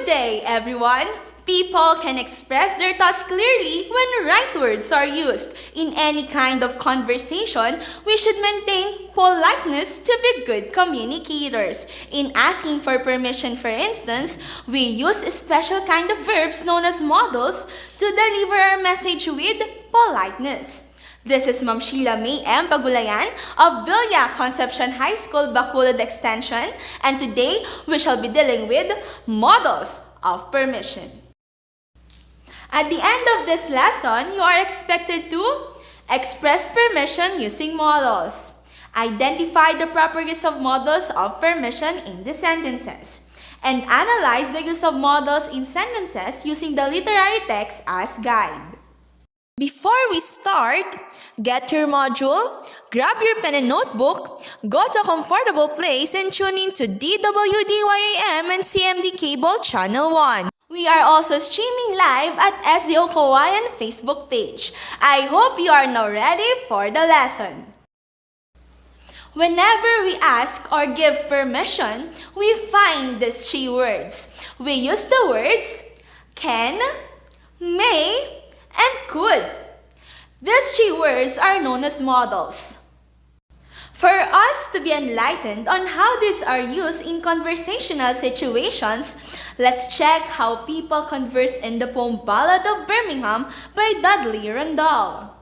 day, everyone! People can express their thoughts clearly when right words are used. In any kind of conversation, we should maintain politeness to be good communicators. In asking for permission, for instance, we use a special kind of verbs known as modals to deliver our message with politeness. This is Ma'am Sheila May M. Pagulayan of Villa Concepcion High School, Bacolod Extension, and today we shall be dealing with models of permission. At the end of this lesson, you are expected to express permission using modals. Identify the proper use of modals of permission in the sentences. And analyze the use of modals in sentences using the literary text as guide. Before we start, get your module, grab your pen and notebook, go to a comfortable place and tune in to DWDYAM and CMD Cable Channel 1. We are also streaming live at SDO Kawayan Facebook page. I hope you are now ready for the lesson. Whenever we ask or give permission, we find these three words. We use the words can, may, and could. These three words are known as modals. For us to be enlightened on how these are used in conversational situations, let's check how people converse in the poem Ballad of Birmingham by Dudley Randall.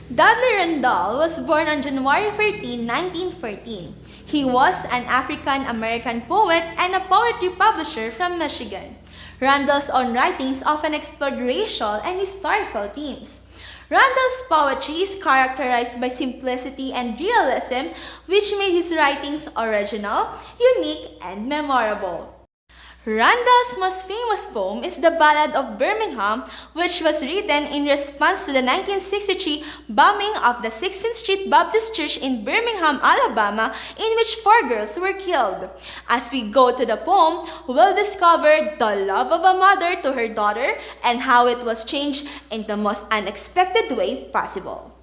Dudley Randall was born on January 13, 1914. He was an African-American poet and a poetry publisher from Michigan. Randall's own writings often explored racial and historical themes. Randall's poetry is characterized by simplicity and realism, which made his writings original, unique, and memorable. Randall's most famous poem is the Ballad of Birmingham, which was written in response to the 1963 bombing of the 16th Street Baptist Church in Birmingham, Alabama, in which 4 girls were killed. As we go to the poem, we'll discover the love of a mother to her daughter and how it was changed in the most unexpected way possible.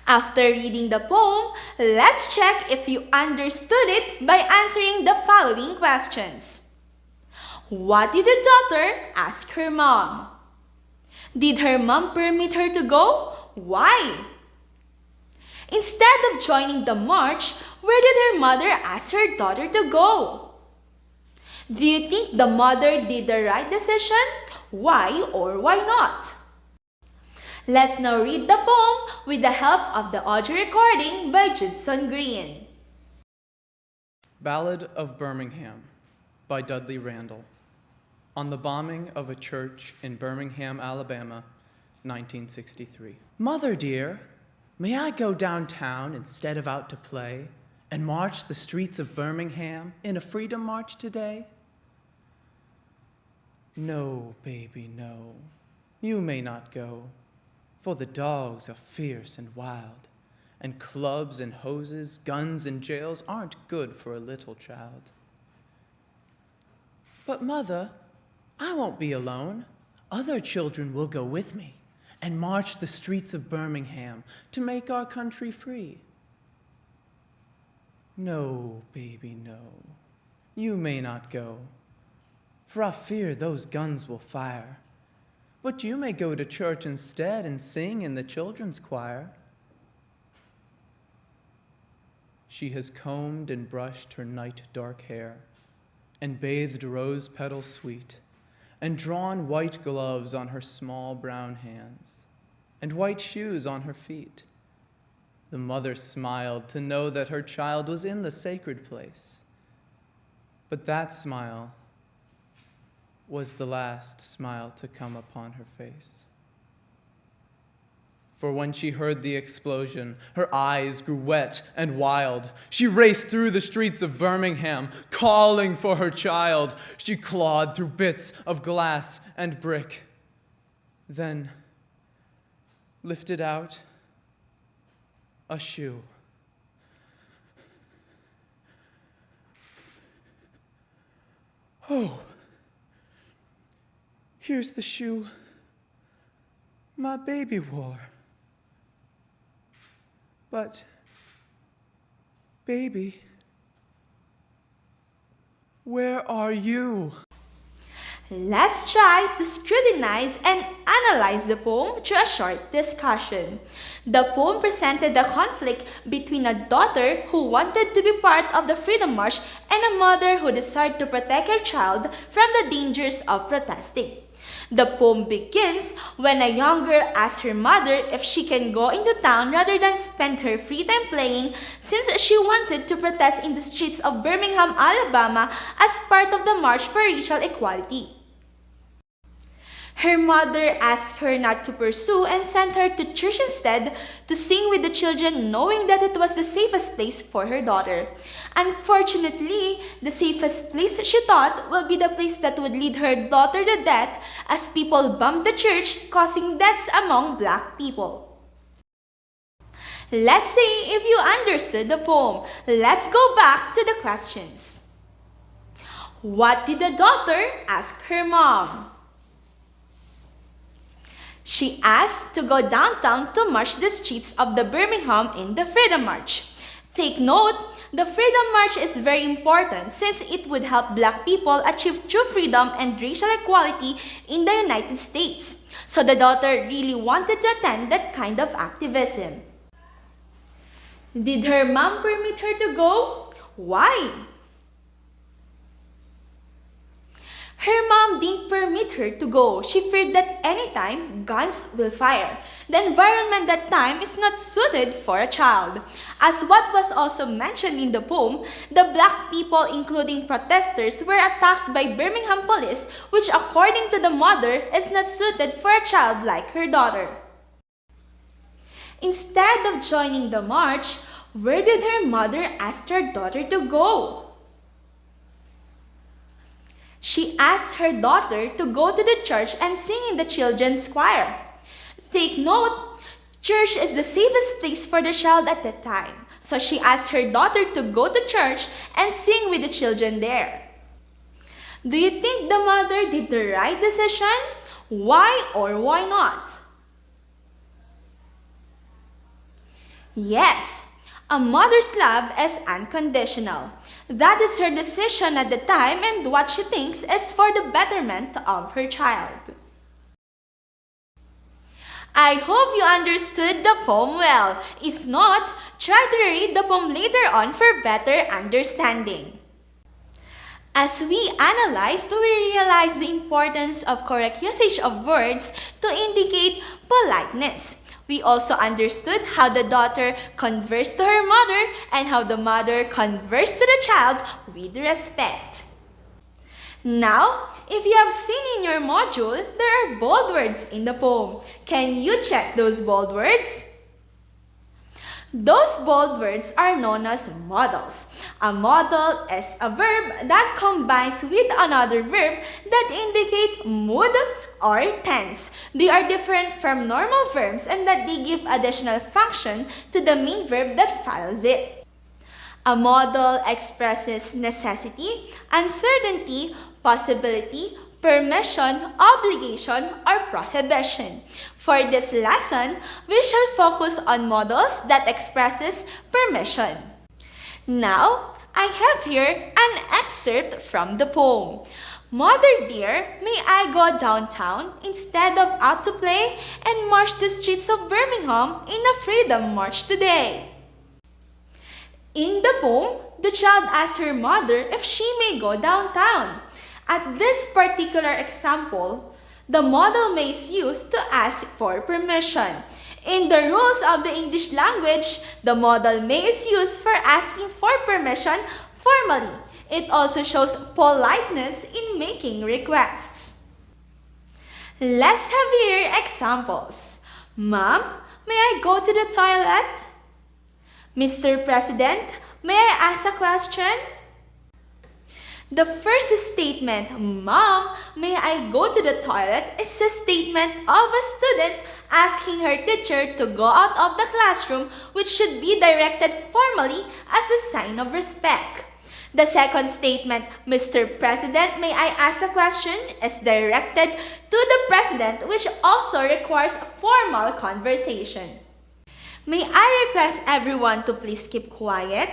After reading the poem, let's check if you understood it by answering the following questions. What did the daughter ask her mom? Did her mom permit her to go? Why? Instead of joining the march, where did her mother ask her daughter to go? Do you think the mother did the right decision? Why or why not? Let's now read the poem with the help of the audio recording by Judson Green. Ballad of Birmingham by Dudley Randall. On the bombing of a church in Birmingham, Alabama, 1963. Mother dear, may I go downtown instead of out to play and march the streets of Birmingham in a freedom march today? No, baby, no. You may not go. For the dogs are fierce and wild, and clubs and hoses, guns and jails aren't good for a little child. But mother, I won't be alone. Other children will go with me and march the streets of Birmingham to make our country free. No, baby, no. You may not go, for I fear those guns will fire. But you may go to church instead and sing in the children's choir. She has combed and brushed her night dark hair, and bathed rose petals sweet, and drawn white gloves on her small brown hands, and white shoes on her feet. The mother smiled to know that her child was in the sacred place. But that smile was the last smile to come upon her face. For when she heard the explosion, her eyes grew wet and wild. She raced through the streets of Birmingham, calling for her child. She clawed through bits of glass and brick, then lifted out a shoe. Oh, here's the shoe my baby wore. But, baby, Where are you? Let's try to scrutinize and analyze the poem through a short discussion. The poem presented the conflict between a daughter who wanted to be part of the Freedom March and a mother who desired to protect her child from the dangers of protesting. The poem begins when a young girl asks her mother if she can go into town rather than spend her free time playing, since she wanted to protest in the streets of Birmingham, Alabama as part of the March for Racial Equality. Her mother asked her not to pursue and sent her to church instead to sing with the children, knowing that it was the safest place for her daughter. Unfortunately, the safest place she thought will be the place that would lead her daughter to death, as people bombed the church, causing deaths among Black people. Let's see if you understood the poem. Let's go back to the questions. What did the daughter ask her mom? She asked to go downtown to march the streets of the Birmingham in the Freedom March. Take note, the Freedom March is very important since it would help Black people achieve true freedom and racial equality in the United States. So the daughter really wanted to attend that kind of activism. Did her mom permit her to go? Why? Her mom didn't permit her to go. She feared that anytime, guns will fire. The environment that time is not suited for a child. As what was also mentioned in the poem, the Black people, including protesters, were attacked by Birmingham police, which according to the mother is not suited for a child like her daughter. Instead of joining the march, where did her mother ask her daughter to go? She asked her daughter to go to the church and sing in the children's choir. Take note, church is the safest place for the child at that time. So she asked her daughter to go to church and sing with the children there. Do you think the mother did the right decision? Why or why not? Yes, a mother's love is unconditional. That is her decision at the time, and what she thinks is for the betterment of her child. I hope you understood the poem well. If not, try to read the poem later on for better understanding. As we analyzed, we realized the importance of correct usage of words to indicate politeness. We also understood how the daughter conversed to her mother and how the mother conversed to the child with respect. Now, if you have seen in your module, there are bold words in the poem. Can you check those bold words? Those bold words are known as modals. A modal is a verb that combines with another verb that indicate mood or tense. They are different from normal verbs and that they give additional function to the main verb that follows it. A modal expresses necessity, uncertainty, possibility, permission, obligation, or prohibition. For this lesson, we shall focus on modals that expresses permission. Now, I have here an excerpt from the poem. Mother dear, may I go downtown instead of out to play and march the streets of Birmingham in a freedom march today? In the poem, the child asks her mother if she may go downtown. At this particular example, the modal may is used to ask for permission. In the rules of the English language, the modal may is used for asking for permission formally. It also shows politeness in making requests. Let's have here examples. Mom, may I go to the toilet? Mr. President, may I ask a question? The first statement, Mom, may I go to the toilet, is a statement of a student asking her teacher to go out of the classroom, which should be directed formally as a sign of respect. The second statement, Mr. President, may I ask a question, is directed to the President, which also requires formal conversation. May I request everyone to please keep quiet?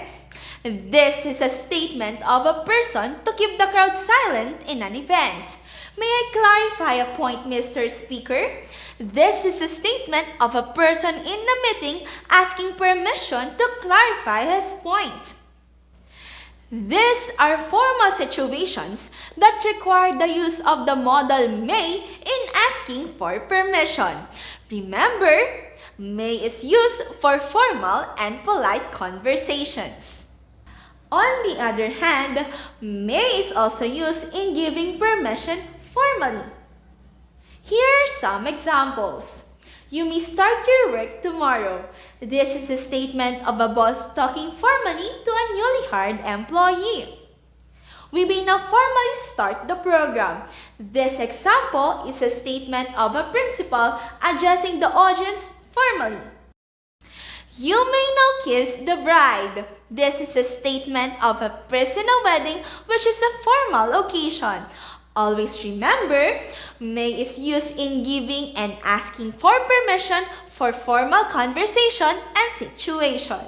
This is a statement of a person to keep the crowd silent in an event. May I clarify a point, Mr. Speaker? This is a statement of a person in the meeting asking permission to clarify his point. These are formal situations that require the use of the modal may in asking for permission. Remember, may is used for formal and polite conversations. On the other hand, may is also used in giving permission formally. Here are some examples. You may start your work tomorrow. This is a statement of a boss talking formally to a newly hired employee. We may now formally start the program. This example is a statement of a principal addressing the audience formally. You may now kiss the bride. This is a statement of a priest in a wedding, which is a formal occasion. Always remember, may is used in giving and asking for permission for formal conversation and situation.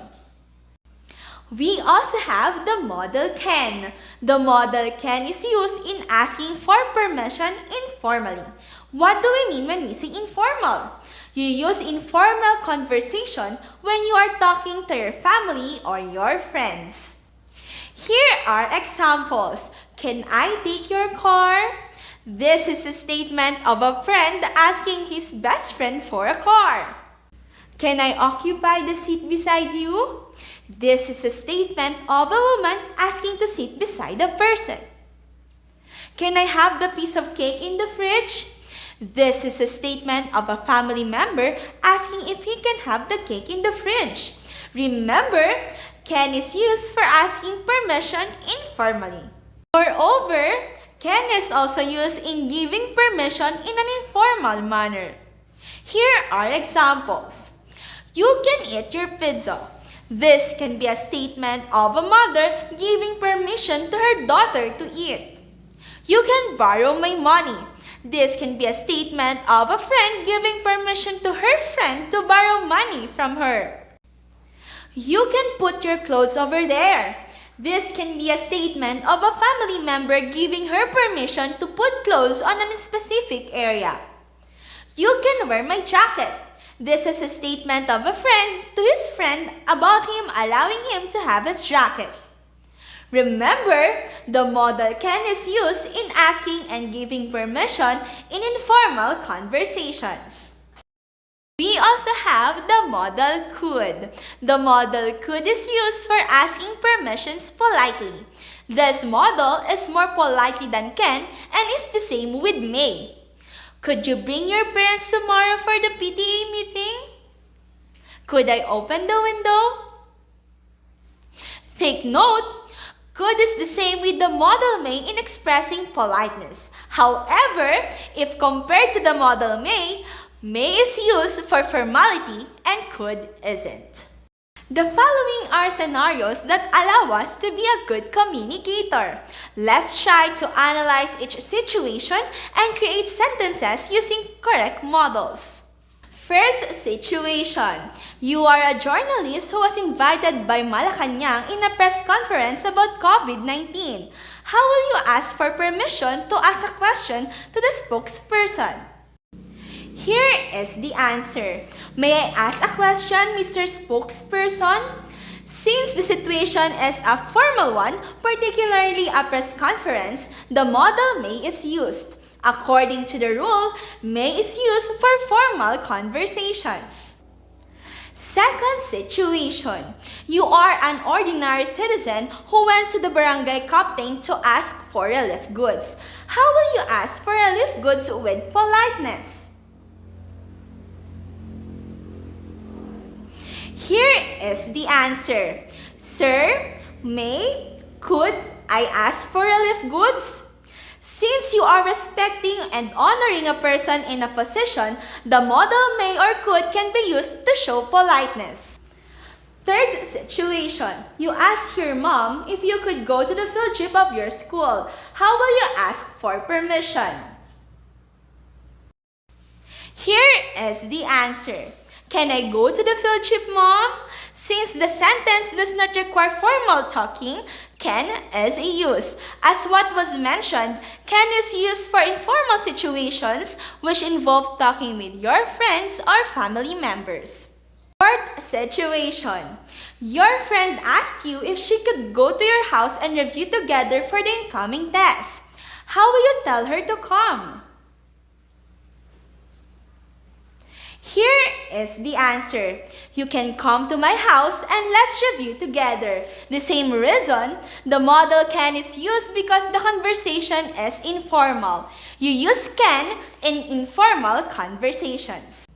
We also have the modal can. The modal can is used in asking for permission informally. What do we mean when we say informal? You use informal conversation when you are talking to your family or your friends. Here are examples. Can I take your car? This is a statement of a friend asking his best friend for a car. Can I occupy the seat beside you? This is a statement of a woman asking to sit beside a person. Can I have the piece of cake in the fridge? This is a statement of a family member asking if he can have the cake in the fridge. Remember, can is used for asking permission informally. Moreover, can is also used in giving permission in an informal manner. Here are examples. You can eat your pizza. This can be a statement of a mother giving permission to her daughter to eat. You can borrow my money. This can be a statement of a friend giving permission to her friend to borrow money from her. You can put your clothes over there. This can be a statement of a family member giving her permission to put clothes on a specific area. You can wear my jacket. This is a statement of a friend to his friend about him allowing him to have his jacket. Remember, the modal can is used in asking and giving permission in informal conversations. We also have the modal could. The modal could is used for asking permissions politely. This modal is more politely than can and is the same with may. Could you bring your parents tomorrow for the PTA meeting? Could I open the window? Take note, could is the same with the modal may in expressing politeness. However, if compared to the modal may is used for formality and could isn't. The following are scenarios that allow us to be a good communicator. Let's try to analyze each situation and create sentences using correct models. First situation. You are a journalist who was invited by Malacanang in a press conference about COVID-19. How will you ask for permission to ask a question to the spokesperson? Here is the answer. May I ask a question, Mr. Spokesperson? Since the situation is a formal one, particularly a press conference, the modal may is used. According to the rule, may is used for formal conversations. Second situation. You are an ordinary citizen who went to the barangay captain to ask for relief goods. How will you ask for relief goods with politeness? Here is the answer. Sir, may, could I ask for relief goods? Since you are respecting and honoring a person in a position, the modal may or could can be used to show politeness. Third situation. You ask your mom if you could go to the field trip of your school. How will you ask for permission? Here is the answer. Can I go to the field trip, Mom? Since the sentence does not require formal talking, can is a use. As what was mentioned, can is used for informal situations which involve talking with your friends or family members. Fourth situation. Your friend asked you if she could go to your house and review together for the incoming test. How will you tell her to come? Here is the answer. You can come to my house and let's review together. The same reason, the modal can is used because the conversation is informal. You use can in informal conversations.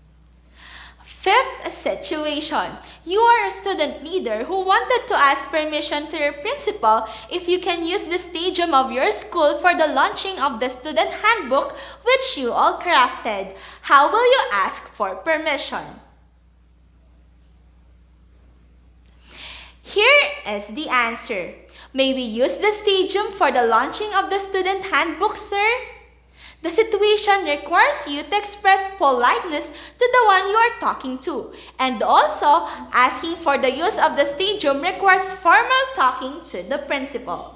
Fifth situation. You are a student leader who wanted to ask permission to your principal if you can use the stadium of your school for the launching of the student handbook which you all crafted. How will you ask for permission? Here is the answer. May we use the stadium for the launching of the student handbook, sir? The situation requires you to express politeness to the one you are talking to. And also, asking for the use of the stadium requires formal talking to the principal.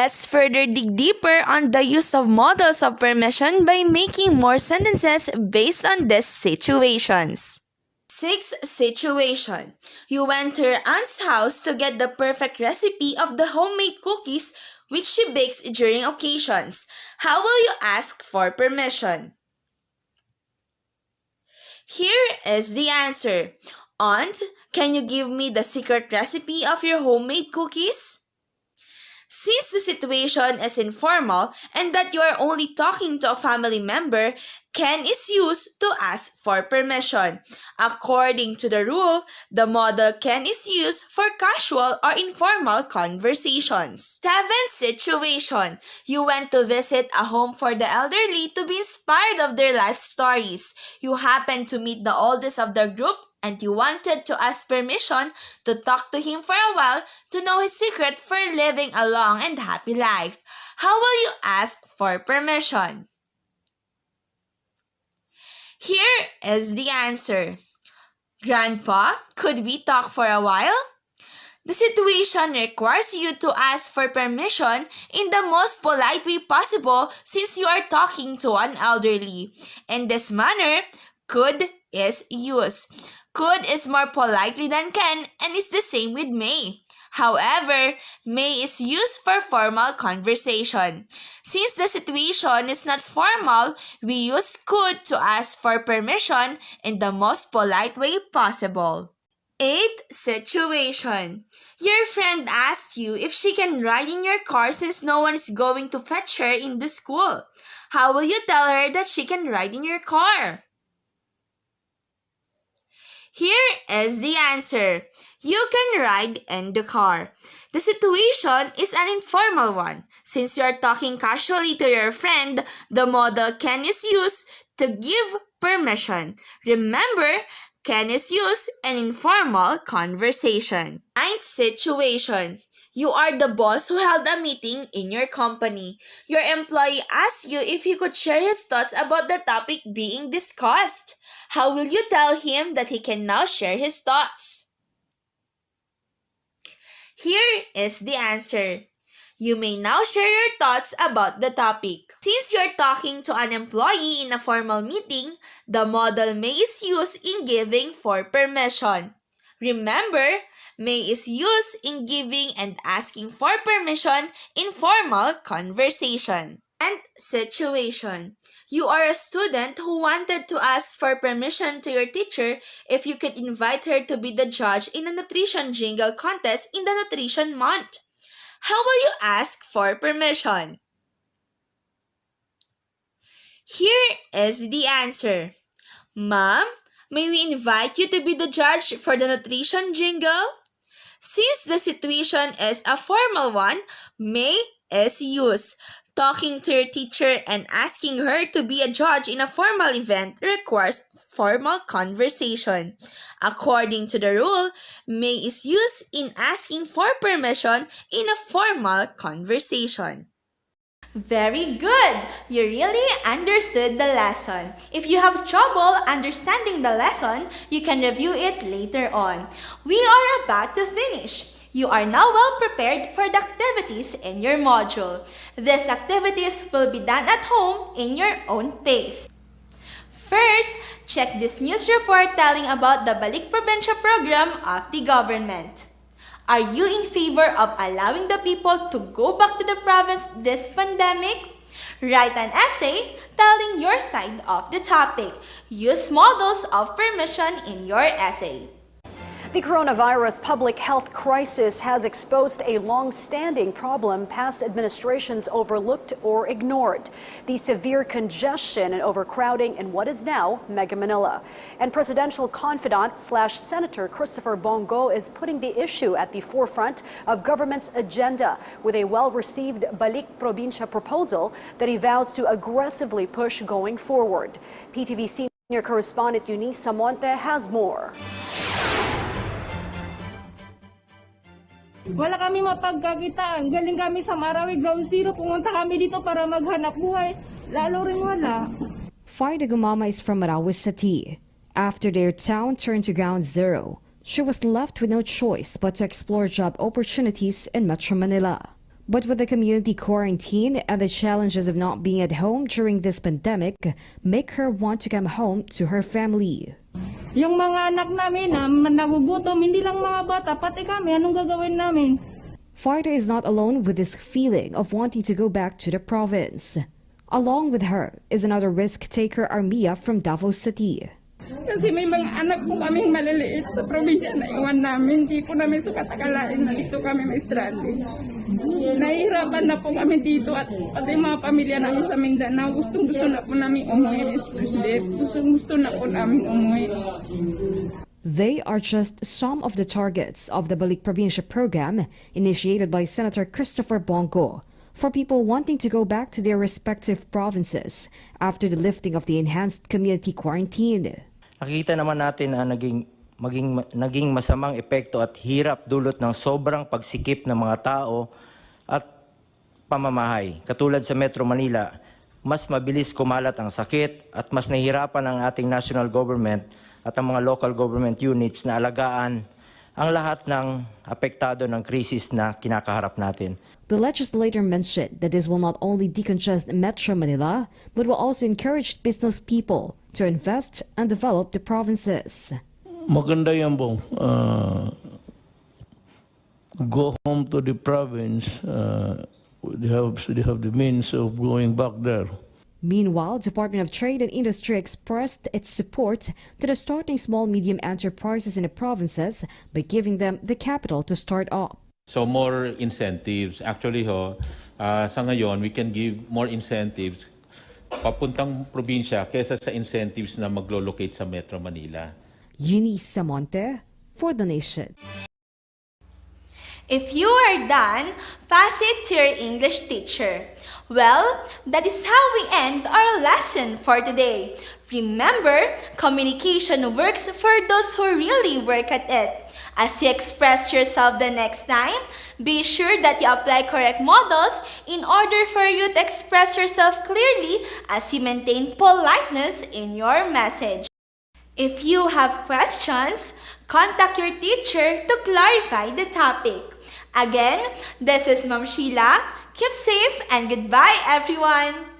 Let's further dig deeper on the use of models of permission by making more sentences based on these situations. Sixth situation. You went to your aunt's house to get the perfect recipe of the homemade cookies which she bakes during occasions. How will you ask for permission? Here is the answer. Aunt, can you give me the secret recipe of your homemade cookies? Since the situation is informal and that you are only talking to a family member, can is used to ask for permission. According to the rule, the modal can is used for casual or informal conversations. Seventh situation. You went to visit a home for the elderly to be inspired of their life stories. You happened to meet the oldest of the group and you wanted to ask permission to talk to him for a while to know his secret for living a long and happy life. How will you ask for permission? Here is the answer. Grandpa, could we talk for a while? The situation requires you to ask for permission in the most polite way possible since you are talking to an elderly. In this manner, could is used. Could is more politely than can and is the same with may. However, may is used for formal conversation. Since the situation is not formal, we use could to ask for permission in the most polite way possible. Eighth situation. Your friend asked you if she can ride in your car since no one is going to fetch her in the school. How will you tell her that she can ride in your car? Here is the answer. You can ride in the car. The situation is an informal one. Since you are talking casually to your friend, the modal can is used to give permission. Remember, can is used in informal conversation. Ninth situation. You are the boss who held a meeting in your company. Your employee asked you if he could share his thoughts about the topic being discussed. How will you tell him that he can now share his thoughts? Here is the answer. You may now share your thoughts about the topic. Since you're talking to an employee in a formal meeting, the modal may is used in giving for permission. Remember, may is used in giving and asking for permission in formal conversation. And situation. You are a student who wanted to ask for permission to your teacher if you could invite her to be the judge in a nutrition jingle contest in the nutrition month. How will you ask for permission? Here is the answer. Ma'am, may we invite you to be the judge for the nutrition jingle? Since the situation is a formal one, may is used. Talking to your teacher and asking her to be a judge in a formal event requires formal conversation. According to the rule, may is used in asking for permission in a formal conversation. Very good! You really understood the lesson. If you have trouble understanding the lesson, you can review it later on. We are about to finish. You are now well prepared for the activities in your module. These activities will be done at home in your own pace. First, check this news report telling about the Balik Probinsya program of the government. Are you in favor of allowing the people to go back to the province this pandemic? Write an essay telling your side of the topic. Use models of permission in your essay. The coronavirus public health crisis has exposed a long-standing problem past administrations overlooked or ignored: the severe congestion and overcrowding in what is now Mega Manila. And presidential confidant / Senator Christopher Bongo is putting the issue at the forefront of government's agenda with a well-received Balik Probinsya proposal that he vows to aggressively push going forward. PTV senior correspondent Eunice Samonte has more. Wala kami mapagkakitaan. Galing kami sa Marawi Ground Zero. Pumunta kami dito para maghanap buhay. Lalo rin wala. Farda Gumama is from Marawi City. After their town turned to Ground Zero, she was left with no choice but to explore job opportunities in Metro Manila. But with the community quarantine and the challenges of not being at home during this pandemic, make her want to come home to her family. Yung mga anak namin na nagugutom, hindi lang mga bata, pati kami, anong gagawin namin? Farda is not alone with this feeling of wanting to go back to the province. Along with her is another risk-taker, Armia from Davao City. Kasi may mga anak po kaming maliliit sa probinsya na iwan namin. Hindi po namin sukat akalain na dito kami may stranding. Nahihirapan na po kami dito at pati mga pamilya namin sa Mindanao. Gustong-gusto na po namin umuwi, Mr. President. Gustong-gusto na po namin umuwi. They are just some of the targets of the Balik Probinsya program initiated by Senator Christopher Bongo for people wanting to go back to their respective provinces after the lifting of the enhanced community quarantine. Nakikita naman natin na naging masamang epekto at hirap dulot ng sobrang pagsikip ng mga tao at pamamahay. Katulad sa Metro Manila, mas mabilis kumalat ang sakit at mas nahihirapan ang ating national government at ang mga local government units na alagaan ang lahat ng apektado ng krisis na kinakaharap natin. The legislator mentioned that this will not only decongest Metro Manila, but will also encourage business people to invest and develop the provinces. Maganda yan po. Go home to the province. They have the means of going back there. Meanwhile, Department of Trade and Industry expressed its support to the starting small-medium enterprises in the provinces by giving them the capital to start up. So more incentives. Actually sa ngayon, we can give more incentives papuntang probinsya kaysa sa incentives na maglo-locate sa Metro Manila. Eunice Samonte for The Nation. If you are done, pass it to your English teacher. Well, that is how we end our lesson for today. Remember, communication works for those who really work at it. As you express yourself the next time, be sure that you apply correct models in order for you to express yourself clearly as you maintain politeness in your message. If you have questions, contact your teacher to clarify the topic. Again, this is Ma'am Sheila. Keep safe and goodbye, everyone!